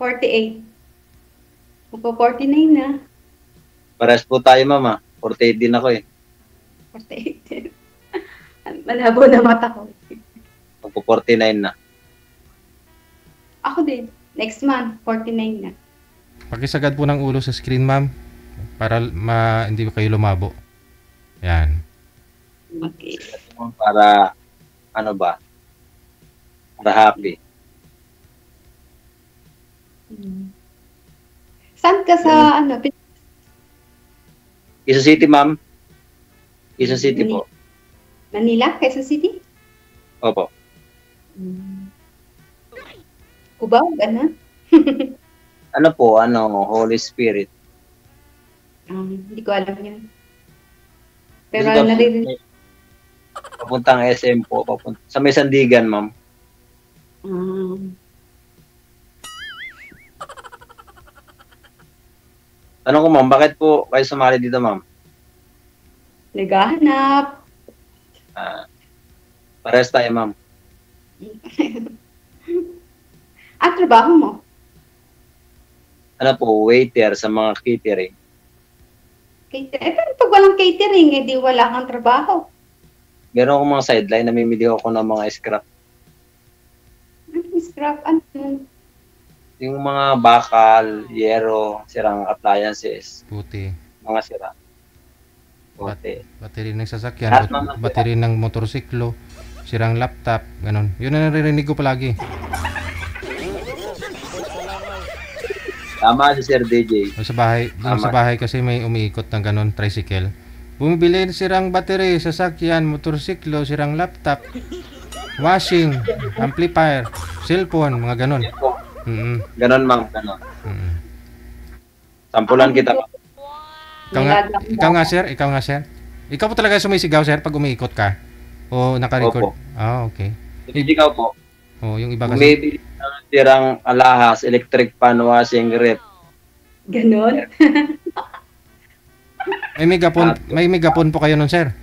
48. Magpo-49 na. Parehas po tayo, ma'am, 48 din ako eh. 48. Malabo na mata ko. Magpo-49 na. Ako din. Next month, 49 na. Pakisagad po ng ulo sa screen, ma'am. Para hindi kayo lumabo. Yan. Okay. Para, ano ba? Para happy. Saan ka sa, Quezon City, ma'am. Quezon City po. Manila? Quezon City? Opo. Cubao, gano'n? Ano po, Holy Spirit. Hindi ko alam yun. Pero Dito, naririnig. papuntang SM po. Sa may Sandigan, ma'am. Tanong ko, ma'am, bakit po kayo sumali dito, ma'am? Naghahanap. Parehas tayo, ma'am. Ang trabaho mo? Ano po, waiter sa mga catering. Catering. Pero pag walang catering, di wala kang trabaho. Meron akong mga sideline, namimili ako ng mga scrap. Scrap, Yung mga bakal, yero, sirang appliances, Puti. mga sira. Puti. Battery ng sasakyan, Lahat naman sila. battery ng motorsiklo, sirang laptop, ganun. Yun ang naririnig ko palagi. Tama si Sir DJ. Sa bahay, doon sa bahay kasi may umiikot ng ganun, tricycle. Bumibili sirang battery, sasakyan, motorsiklo, sirang laptop, washing, amplifier, cellphone, mga ganun. Ganon, ma'am, ganon. Sampulan kita. Ikaw nga, sir. Ikaw po talaga sumisigaw, sir, pag umiikot ka? O naka-record? Opo. Okay. Ikaw po. Yung iba kasi. Maybe sirang alahas, electric fan, washing, rep. Ganon? May megapon po kayo nun, sir?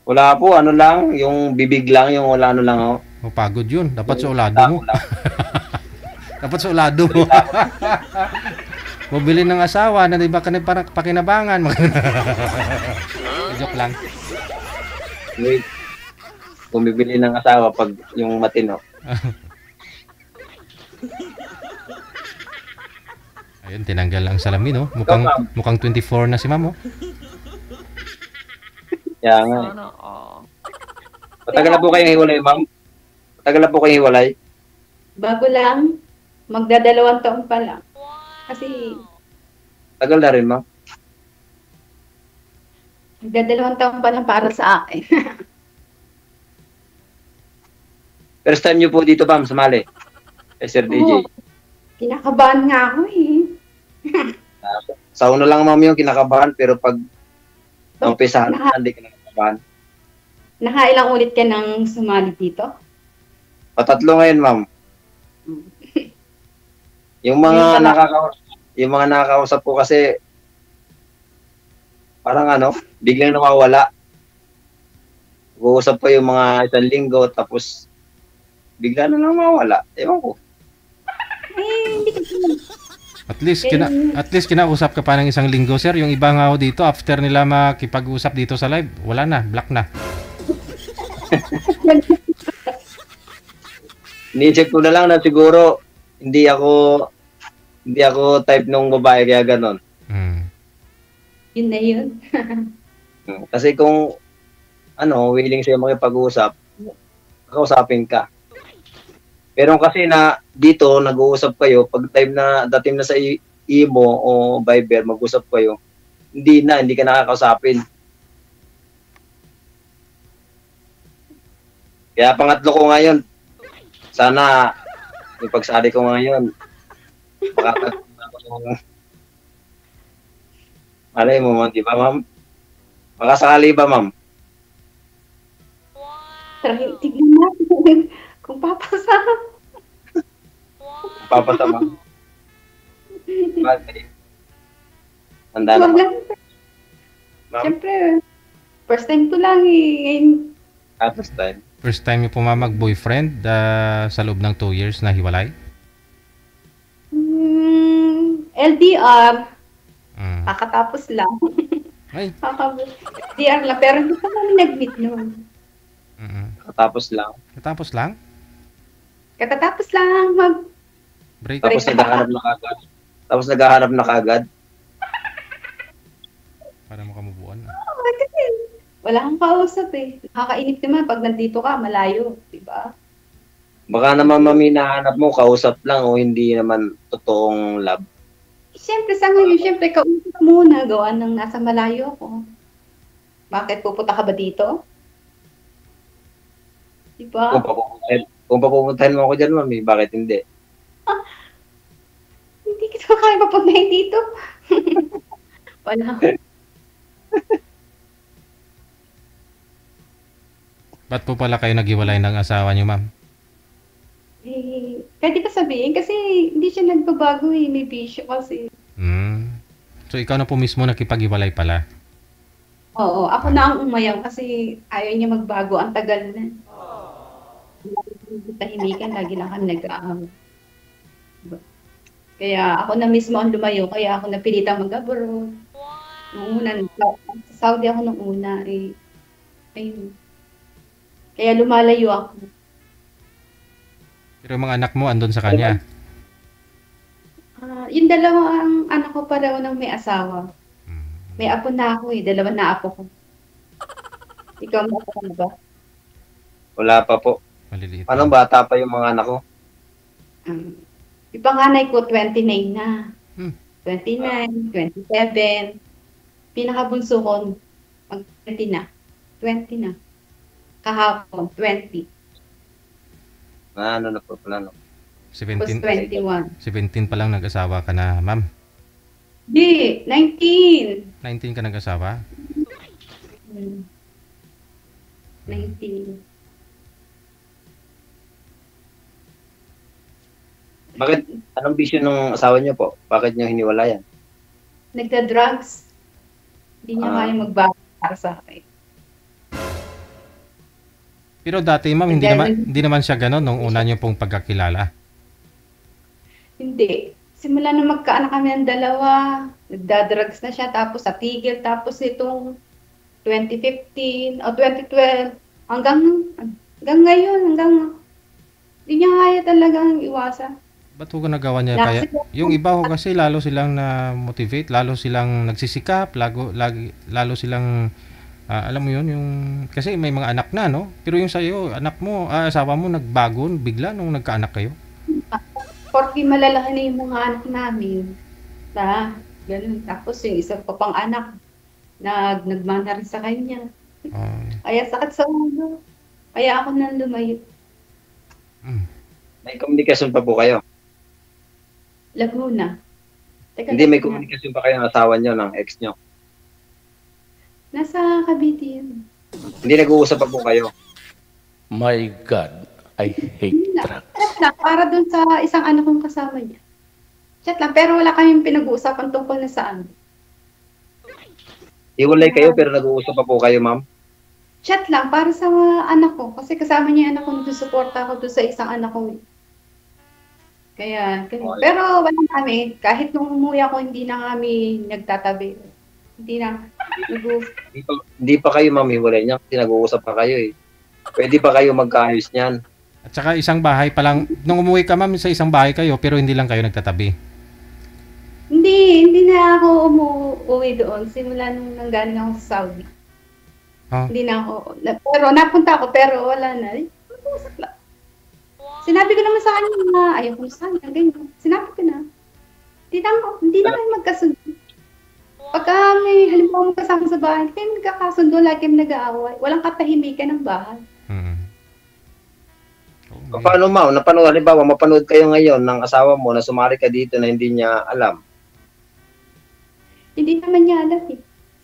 Wala po, lang, yung bibig lang, yung wala lang. Pagod yun. Dapat sa ulado mo. Dapat sa ulado mo. Mabili ng asawa na iba ka na parang pakinabangan. Joke lang. Wait. Bumibili ng asawa pag yung matino. Ayun, tinanggal ang salamin, no? Mukhang 24 na si ma'am, oh. Kaya nga. Matagal na po kayong hiwalay, ma'am? Matagal na po kayong hiwalay? Bago lang. Magdadalawang taon pa lang. Kasi Tagal na rin, ma'am. magdadalawang taon pa lang para sa akin. First time nyo po dito, ma'am, sumali. Sir DJ. Kinakabahan nga ako eh. Sa una lang, ma'am, yung kinakabahan, pero pag umpisahan na, hindi kinakabahan. Nakailang ulit ka nang sumali dito? Patatlo ngayon, ma'am. Yung mga nakakausap ko kasi parang biglang nawawala. Uusap ko yung mga isang linggo tapos bigla na lang mawala. Ewan ko. Hindi kasi. At least kinausap ka pa ng isang linggo, sir. Yung iba nga dito, after nila makipag-usap dito sa live, wala na, block na. Iniisip ko na lang na siguro hindi ako type nung babae kaya ganon. Yun na yun. Kasi kung willing siya makipag-usap, kausapin ka. Pero kasi na dito nag-uusap kayo, pag dating na sa imo o Viber mag-usap kayo, hindi ka nakakausapin. Kaya pangatlo ko ngayon, sana yung pagsali ko ngayon, malay mo, di ba, ma'am? Makasakali ba, ma'am? Tignan natin kung papasa. Papasa, ma'am. Bakit? Handa na, ma'am. Siyempre, first time ko lang eh. First time. First time niyo po mag-boyfriend sa loob ng 2 years na hiwalay? LDR, Mm. kakatapos lang. Ay. LDR lang, pero hindi pa kami nag-meet noon. Mm. Tapos lang. Tapos lang? Katatapos lang Break. Tapos Break. naghahanap na kagad. Tapos naghahanap na kagad. Para makamubuan. Kasi wala kang kausap eh. Nakakainip naman pag nandito ka, malayo, di ba? Baka naman mami nahanap mo, kausap lang o hindi naman totoong love. Siyempre sa ngayon, siyempre kausap muna, gawa ng nasa malayo ako. Bakit pupunta ka ba dito? Di ba? Kung papupuntahin mo ako dyan, mami, bakit hindi? Hindi kita kaya papuntahin dito. Wala. Ba't po pala kayo naghiwalay ng asawa niyo, ma'am? Eh, pwede ba sabihin? Kasi hindi siya nagbabago eh. May bisyo kasi. Mm. So, ikaw na po mismo nakipaghiwalay pala. Oo, ako na ang umayaw kasi ayaw niya magbago. Ang tagal na. Tahimikan, lagi lang kami nag-aaway. Kaya ako na mismo ang lumayo. Kaya ako napilitang mag-abroad. Noong una, sa Saudi ako nung una. Eh, ayun. Kaya lumalayo ako. Pero yung mga anak mo andun sa kanya. Yung dalawang anak ko pa raw nang may asawa. Mm. May apo na ako eh. Dalawa na apo ko. Ikaw may apo ka na ba? Wala pa po. Maliliit. Anong bata pa yung mga anak ko? Yung panganay ko, 29 na. Hmm. 29, 27. Pinakabunso ko, mag-20 na. 20 na. Kahapon, 20. Ano na po pala, no? Tapos 17, 21. 17 pa lang nag-asawa ka na, ma'am. Di, 19. 19 ka nag-asawa? 19. Bakit? Anong bisyo ng asawa niyo po? Bakit niyo hiniwalayan? Nagda-drugs. Hindi niya kaya magbago para sa akin. Pero dati, ma'am, hindi naman siya gano'n nung una niyo pong pagkakilala. Hindi. Simula na magkaanak kami ng dalawa, nagda-drugs na siya, tapos natigil, tapos itong 2015 o 2012, hanggang ngayon, hindi niya kaya talagang iwasan. Ba't ho nagawa niya kaya? Yung iba ho kasi lalo silang na-motivate, lalo silang nagsisikap, lalo silang, alam mo yun, yung, kasi may mga anak na, no? Pero yung sa'yo, anak mo, asawa mo, nagbago bigla nung nagkaanak kayo? Porque malalaki na yung mga anak namin. Ganun. Tapos yung isa pa pang anak, nagmana rin sa kanya. Kaya sakit sa ulo. Kaya ako nang lumayo. May komunikasyon pa po kayo? Laguna. Teka, Hindi, may Laguna. komunikasyon pa kayo ng asawa niyo, ng ex niyo? Nasa Cavite yun. Hindi nag-uusap pa po kayo? My God, I hate drugs. Chat lang, para dun sa isang anak kong kasama niya. Chat lang, pero wala kaming pinag-uusapan tungkol na saan. Iwalay kayo pero nag-uusap pa po kayo, ma'am? Chat lang, para sa anak ko. Kasi kasama niya yung anak ko, nagsusuporta ako doon sa isang anak ko. Kaya, ganun. Pero wala kami. Kahit nung umuwi ako, hindi na kami nagtatabi. Hindi na. Hindi pa kayo, ma'am, iwalay niya kasi nag-uusap pa kayo eh. Pwede pa kayo magkaayos niyan. At saka isang bahay pa lang, nung umuwi ka, ma'am, sa isang bahay kayo, pero hindi lang kayo nagtatabi. Hindi na ako umuwi doon. Simula nung nanggaling ako sa Saudi. Hindi na ako. Pero napunta ako, pero wala na. Mag-uusap lang. Sinabi ko naman sa kanya na ayaw ko sa kanya, ganyan. Sinabi ko na. Hindi na kayo magkasundo. Pagka may halimbawa magkasama sa bahay, hindi kayo nagkakasundo, lagi kami nag-aaway. Walang katahimikan ng bahay. Paano, ma'am? Halimbawa, mapanood kayo ngayon ng asawa mo na sumari ka dito na hindi niya alam. Hindi naman niya alam eh.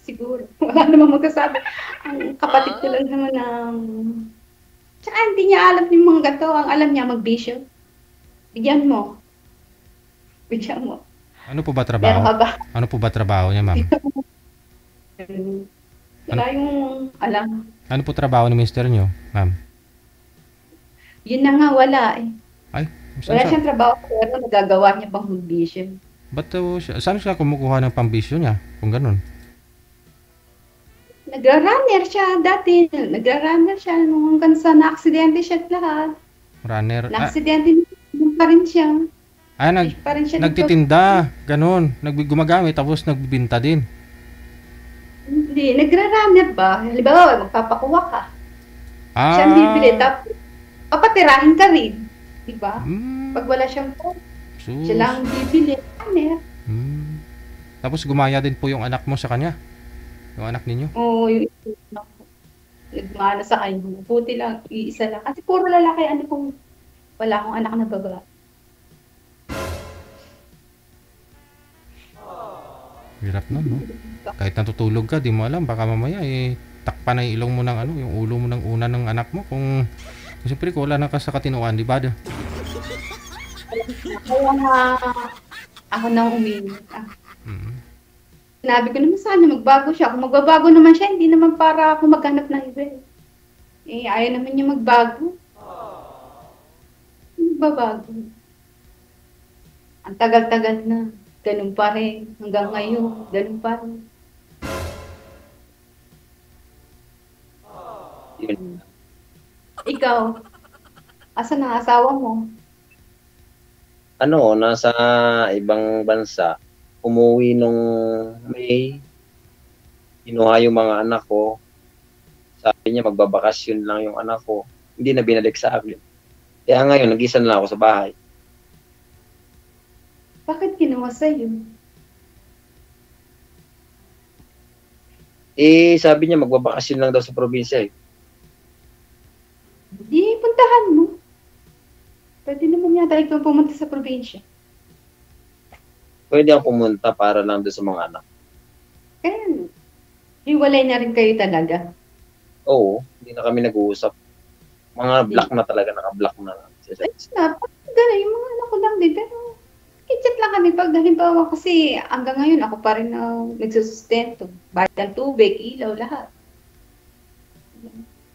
Siguro. Wala namang magkasabi. Ang kapatid ko lang naman ng... Tsaka hindi niya alam yung mga gato. Ang alam niya mag-bisyo. Bigyan mo. Ano po ba trabaho? Meron ka ba? Ano po ba trabaho niya, ma'am? Wala yung alam. Ano po trabaho ni mister niyo, ma'am? Yun na nga, wala eh. Ay, wala siyang trabaho pero nagagawa niya bang mag-bisyo. Ba't saan siya kumukuha ng pambisyo niya? Kung ganun. Nagra-runner siya dati. Nagra-runner siya nung hanggang sa na-aksidente siya at lahat. Runner. Na-aksidente pa rin siya. Pa rin siya nagtitinda. Ganun. Gumagamit tapos nagbibinta din. Hindi. Nagra-runner ba? Halimbawa, magpapakuha ka. Siya bibili. Tapos, papatirahin ka rin. Diba? Pag wala siyang phone, siya lang bibili. Runner. Tapos gumaya din po yung anak mo sa kanya. Yung anak ninyo? Oo, yung anak ko. Nagmana sa kanya. Buti lang, iisa lang. Kasi puro lalaki, kung wala akong anak na babae. Hirap nun, no? Kahit natutulog ka, di mo alam. Baka mamaya, takpan na yung ilong mo ng yung ulo mo ng una ng anak mo. Siyempre, kung wala na ka sa katinuan, di ba? Kaya nga, ako nang uminig. Sinabi ko naman sana magbago siya. Kung magbabago naman siya, hindi naman para ako maghanap ng iba. Ayaw naman niya magbago. Magbabago. Ang tagal-tagal na. Ganun pa rin. Hanggang ngayon, ganun pa rin. Ikaw, asan ang asawa mo? Nasa ibang bansa. Umuwi nung May, kinuha yung mga anak ko. Sabi niya magbabakasyon lang yung anak ko. Hindi na binalik sa akin. Kaya ngayon, nag-isa na lang ako sa bahay. Bakit kinuha sa'yo? Sabi niya magbabakasyon lang daw sa probinsya eh. Di, puntahan mo. Pwede naman yata ikaw pumunta sa probinsya. Pwede akong pumunta para lang doon sa mga anak. Kaya, hiwalay na rin kayo talaga. Oo, hindi na kami nag-uusap. Mga block na talaga, naka-block na. Gano'n, yung mga anak ko lang din. Pero, kitchat lang kami pag halimbawa kasi hanggang ngayon ako pa rin nagsusustento. Bayad ng tubig, ilaw, lahat.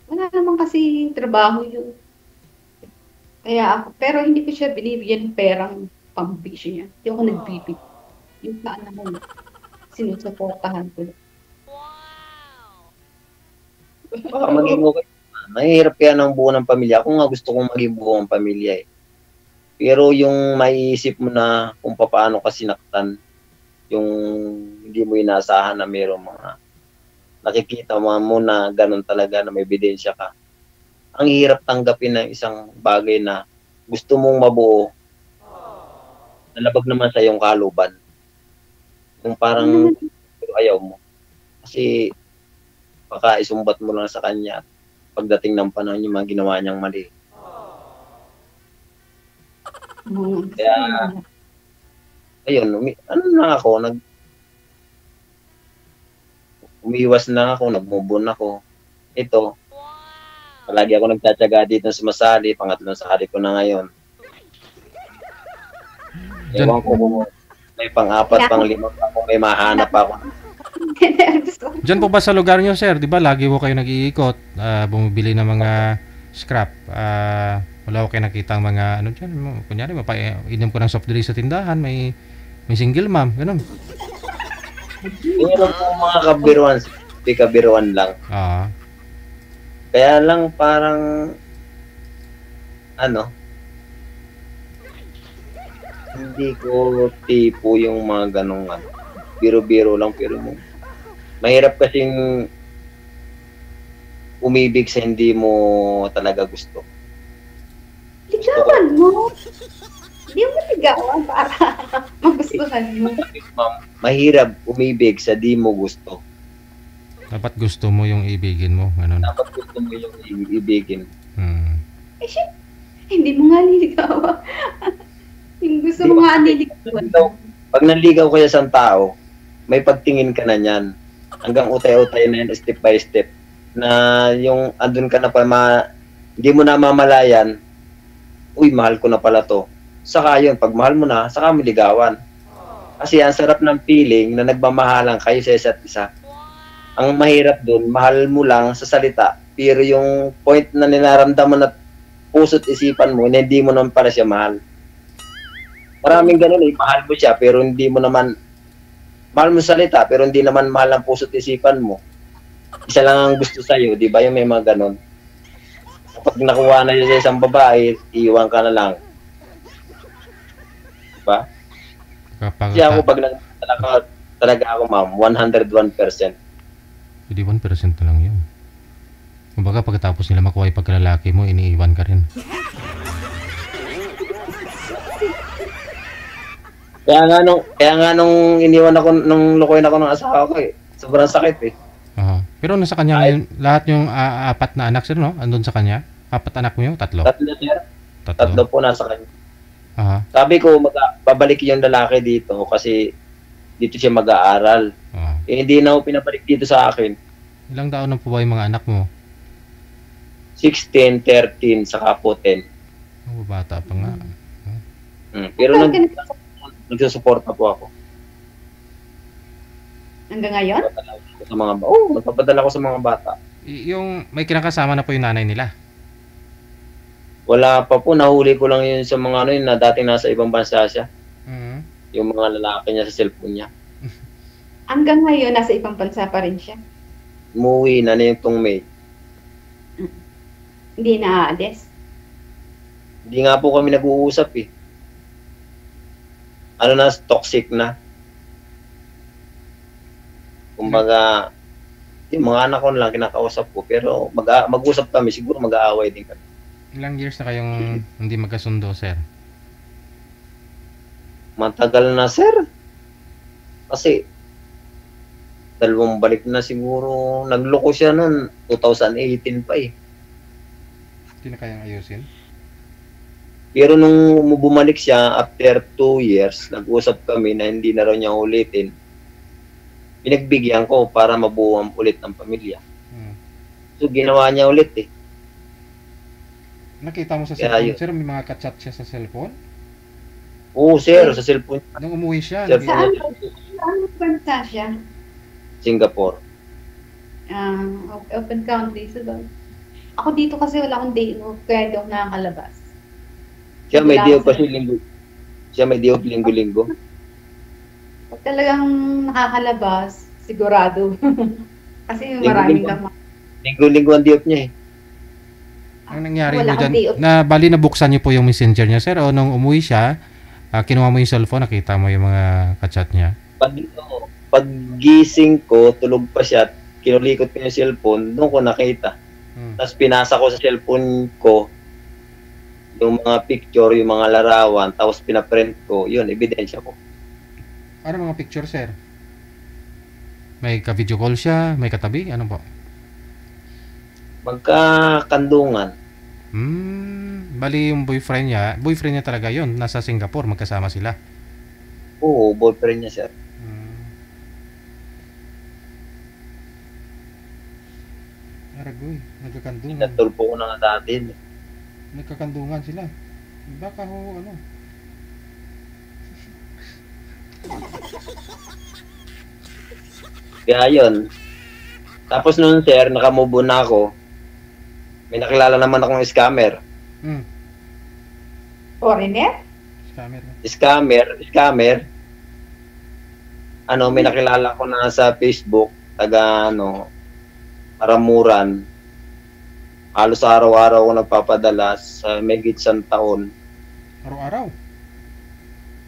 Wala naman kasi trabaho yun. Kaya ako, pero hindi ko siya binibigyan ng perang pambisyo niya. Hindi ako nagbibig. Yung saan naman, sinusuportahan ko. Baka maging okay. Mahirap kaya ng buo ng pamilya. Ako nga gusto kong maging buo ang pamilya eh. Pero yung maiisip mo na kung paano ka sinaktan, yung hindi mo inaasahan na mayroong mga nakikita mo na ganun talaga na may ebidensya ka. Ang hirap tanggapin ng isang bagay na gusto mong mabuo, nalabag naman sa iyong kaluban. Yung parang ayaw mo. Kasi baka isumbat mo lang sa kanya at pagdating ng panahon yung mga ginawa niyang mali. Kaya, ayun, umiwas na ako, nag-move on ako. Ito, palagi ako nagtatyaga dito sa sumasali, pangatlong sali ko na ngayon. Ewan ko kung may pang-apat, pang-lima pa kung may mahanap ako. Diyan po ba sa lugar nyo, sir? Di ba lagi po kayo nag-iikot, bumibili ng mga scrap, wala ko kayo nakita ang mga dyan, kunyari inom ko ng soft drinks sa tindahan, may single mom, ganun. Meron po mga kabiruan, di kabiruan lang. Kaya lang parang hindi ko tipo yung mga ganong biro-biro lang, pero mahirap kasing umibig sa hindi mo talaga gusto. Ligawan mo. Hindi mo ligawan para magustuhan mo. Mahirap umibig sa di mo gusto. Dapat gusto mo yung ibigin mo. Ganun. Dapat gusto mo yung ibigin. Hindi mo nga niligawan. Yung gusto mo nga niligawan. Pag nanligaw ka sa tao, may pagtingin ka na niyan. Hanggang utay-utay na yan, step by step. Na yung andun ka na pa, hindi mo na mamalayan, uy, mahal ko na pala to. Saka yun, pag mahal mo na, saka mo ligawan. Kasi ang sarap ng feeling na nagmamahalan kayo sa isa't isa. Ang mahirap dun, mahal mo lang sa salita, pero yung point na ninaramdaman at puso't isipan mo, hindi mo naman para siya mahal. Maraming ganun eh, mahal mo siya pero hindi mo naman, mahal mo sa salita pero hindi naman mahal ang puso't isipan mo. Isa lang ang gusto sa'yo, di ba yung may mga ganun? Kapag nakuha na siya sa isang babae, iiwan ka na lang. Diba? Kapag Kasi ako pag talaga ako ma'am, 101%. Hindi 1% na lang yun. Kumbaga pagkatapos nila makuha yung pagkalalaki mo, iniiwan ka rin. Kaya nga nung iniwan ako, nung lukuin ako ng asawa ko eh. Sobrang sakit eh. Pero nasa kanya ngayon, lahat yung apat na anak sir, no? Andun sa kanya? Apat anak mo yun? Tatlo? Tatlo po nasa kanya. Aha. Sabi ko, babalik yung lalaki dito kasi dito siya mag-aaral. Eh, hindi na ako pinabalik dito sa akin. Ilang taon na po ba yung mga anak mo? 16, 13, saka po 10. Oh, bata pa nga. Pero nagsusuporta po ako. Hanggang ngayon? Magpapadala ko sa mga bata. Yung may kinakasama na po yung nanay nila? Wala pa po, nahuli ko lang yun sa mga ano yun na dating nasa ibang bansa siya. Yung mga lalaki niya sa cellphone niya. Hanggang ngayon, nasa ibang bansa pa rin siya. Umuwi na itong May. Hindi na aalis. Hindi nga po kami nag-uusap eh. Ano na, toxic na. Kumbaga, yung mga anak ko lang kinakausap ko, pero mag-usap kami, siguro mag-aaway din kami. Ilang years na kayong hindi magkasundo, sir? Matagal na, sir. Kasi, 2 balik na siguro, nagloko siya noon, 2018 pa eh. Hindi na kayang ayusin? Pero nung bumalik siya, after 2 years, nag-usap kami na hindi na raw niya ulitin. Pinagbigyan ko para mabuo ulit ng pamilya. So, ginawa niya ulit eh. Nakita mo sa cellphone, sir, may mga ka-chat siya sa cellphone? Oo, sir, sa cellphone. Nung umuwi siya, Saan bansa siya? Singapore. Open country. So, ako dito kasi wala akong day off, kaya hindi ako nakakalabas. Siya may day off kasi linggo. Siya may day off linggo-linggo. Pag talagang nakakalabas, sigurado. Kasi maraming kama. Linggo-linggo ang day off niya eh. Ang nangyari mo dyan, bali nabuksan niyo po yung messenger niya, sir, o nung umuwi siya, kinuha mo yung cellphone, nakita mo yung mga ka-chat niya? Pag gising ko, tulog pa siya, kinulikot ko yung cellphone, doon ko nakita. Tapos pinasa ko sa cellphone ko, yung mga picture, yung mga larawan, tapos pinaprint ko, yun, ebidensya ko. Ano mga picture, sir? May ka-video call siya, may katabi, ano po? Magkakandungan. Bali yung boyfriend niya talaga yon, nasa Singapore, magkasama sila. Oo, boyfriend niya, sir. Aragoy, nagkakandungan. Natulpo ko na nga dati. Nagkakandungan sila. Baka ho, ano? Kaya yun. Tapos noon, sir, nakamove na ako. May nakilala naman akong scammer. Foreigner? Scammer. May nakilala ko na sa Facebook, taga, Aramuran. Halos araw-araw ako nagpapadala sa may gitsang taon. Araw-araw?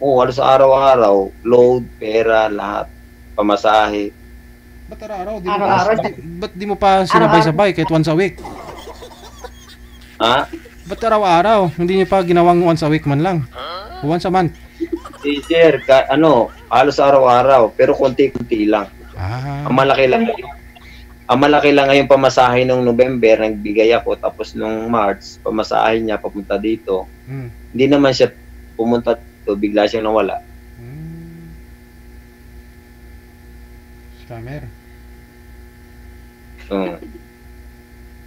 Oo, halos araw-araw. Load, pera, lahat. Pamasahe. Ba't araw-araw? Ba't di mo pa sinabay-sabay kahit once a week? Ha? Ba't araw-araw? Hindi niyo pa ginawang once a week man lang? Once a month? Sir, halos araw-araw. Pero konti-konti lang. Ang malaki lang ngayong pamasahe nung November, nagbigay ako. Tapos nung March, pamasahe niya papunta dito. Hindi naman siya pumunta dito, bigla siyang nawala. Scammer.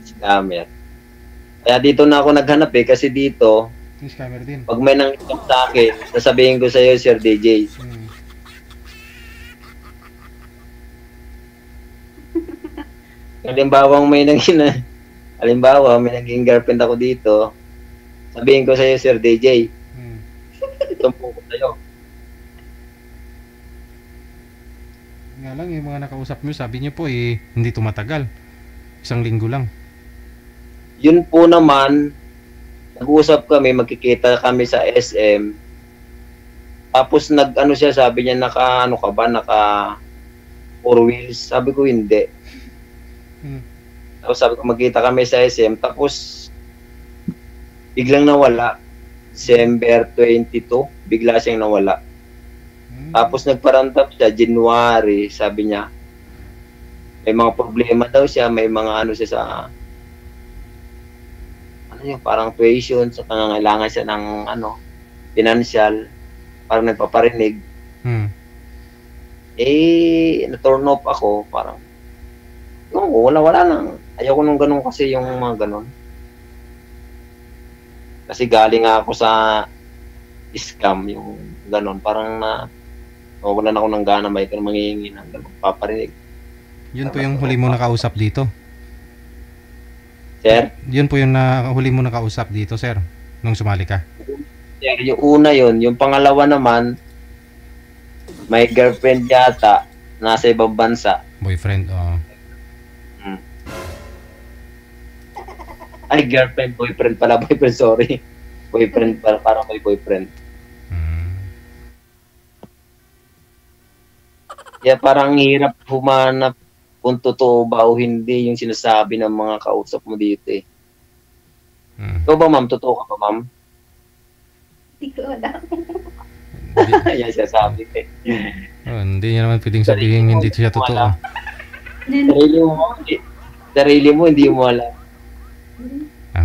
Scammer. Kaya dito na ako naghanap kasi dito, scammer din. Pag may nangyayari sa akin, sasabihin ko sa iyo, Sir DJ. Halimbawa, may naging girlfriend ako dito, sabihin ko sa iyo, Sir DJ. tumpo ko sa'yo. Nga lang, yung mga nakausap nyo, sabi nyo po hindi tumatagal. 1 linggo lang. Yun po naman, nag-uusap kami, magkikita kami sa SM. Tapos nag-ano siya, sabi niya, naka 4 wheels. Sabi ko, hindi. Tapos sabi ko, magkita kami sa SM. Tapos, biglang nawala. December 22, bigla siyang nawala. Tapos nagparantap siya, January, sabi niya, may mga problema daw siya, may mga ano siya sa, ano yun, parang tuition, sa pangangailangan siya ng, financial, parang nagpaparinig. Na-turn off ako, parang, wala lang. Ayoko nung ganun kasi yung mga ganun. Kasi galing nga ako sa scam, yung ganun, parang wala na ako ng gana, may mangingi ng ganun, paparinig. Yun po yung huli mo nakausap dito? Sir? Yun po yung huli mo nakausap dito, sir, nung sumali ka? Sir, yung una yun. Yung pangalawa naman, may girlfriend yata, nasa ibang bansa. Boyfriend, Ay, girlfriend, boyfriend pala, boyfriend, sorry. Boyfriend pala, parang may boyfriend. Kaya parang hirap humanap kung totoo ba o hindi yung sinasabi ng mga kausap mo dito eh. Ikaw ba, ma'am? Totoo ka ba, ma'am? Hindi ko alam. Yan siya sabi ko eh. Hindi niya naman pwedeng sabihin hindi siya totoo. Sarili mo, hindi mo alam.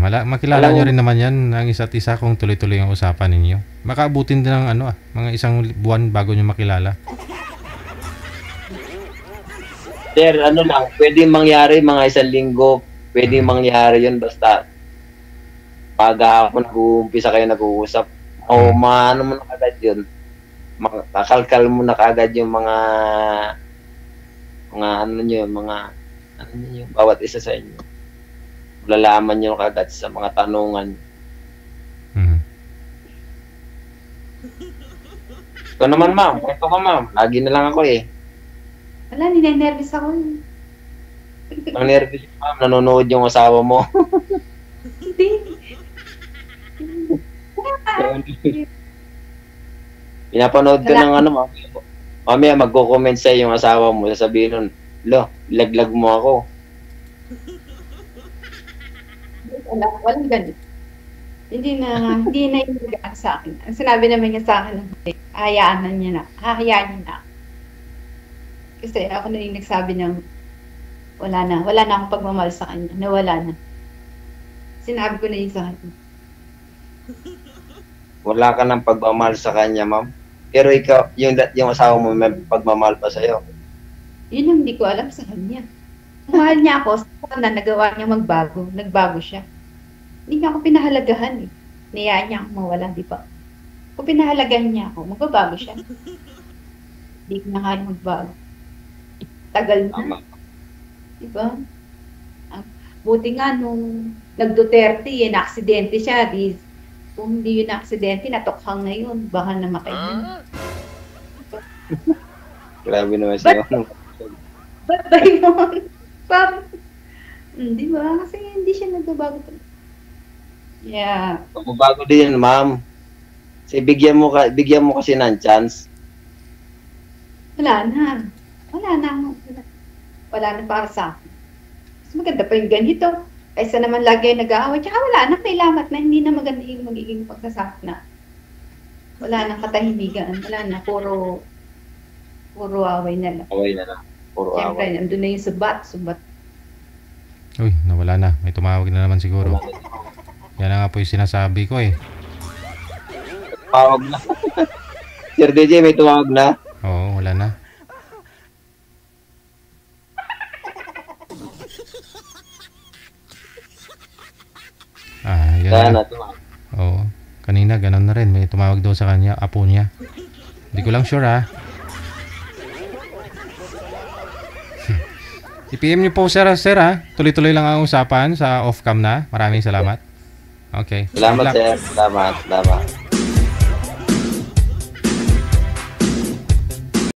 Makilala nyo rin naman yan ang isa't isa kung tuloy-tuloy ang usapan ninyo. Makaabutin din ng mga 1 buwan bago nyo makilala. Sir, lang, pwedeng mangyari mga 1 linggo, pwedeng mangyari yun basta pag ako nag-uumpisa kayo nag-uusap, maano mo na kagad yun, kakalkal mo na kagad yung mga bawat isa sa inyo. Lalaman nyo kagad sa mga tanungan. Ito naman, ma'am. Ito ka, ma'am. Lagi na lang ako eh. Wala, ninenervous ako. Ang nervous, ma'am. Nanonood yung asawa mo. Hindi. Pinapanood ka ng ma'am. Mamaya magko-comment sa'yo yung asawa mo. Sasabihin nun, laglag mo ako. Walang ganun. Hindi na yung nag-aan sa akin. Ang sinabi naman niya sa akin, hahayaan niya na. Kasi ako na yung nagsabi ng wala na akong pagmamahal sa kanya, nawala na. Sinabi ko na yun sa kanya. Wala ka ng pagmamahal sa kanya, ma'am. Pero ikaw, yung asawa mo may pagmamahal pa sa'yo. Yun ang hindi ko alam sa kanya. Mahal niya ako, na nagawa niya magbago. Nagbago siya. Hindi niya ako pinahalagahan eh. Niyaan niya ako mawala, di ba? Kung pinahalagahan niya ako, magbabago siya. Hindi ko na kaya magbago. Tagal na. Diba? Buti nga nung nag-Duterte, na-aksidente siya. Kung hindi yun na-aksidente, natokhang na yun. Baka namatay na. Grabe naman siya. Ba't ba yun? Parang, di ba? Kasi hindi siya nagbabago. Yeah. Magbabago din yun, ma'am. Kasi bigyan mo kasi ng chance. Wala na para sa akin. Mas maganda pa yung ganito. Kaysa naman lagi nag-aaway. Tsaka wala na, may lamat na. Hindi na maganda yung magiging pagsasakit na. Wala na katahimigan. Wala na, puro away na lang. Away na lang. Puro Siyempre, away. nandun na yung subat. Uy, nawala na. May tumawag na naman siguro. Yan na nga po yung sinasabi ko eh. Tawag na. Sir DJ, may tumawag na. Oo, wala na. Yan na. Oo. Kanina, ganun na rin. May tumawag daw sa kanya, apo niya. Hindi ko lang sure I-PM niyo po sir Tuloy-tuloy lang ang usapan sa off-cam na. Maraming salamat. Okay. Salamat sir. Salamat.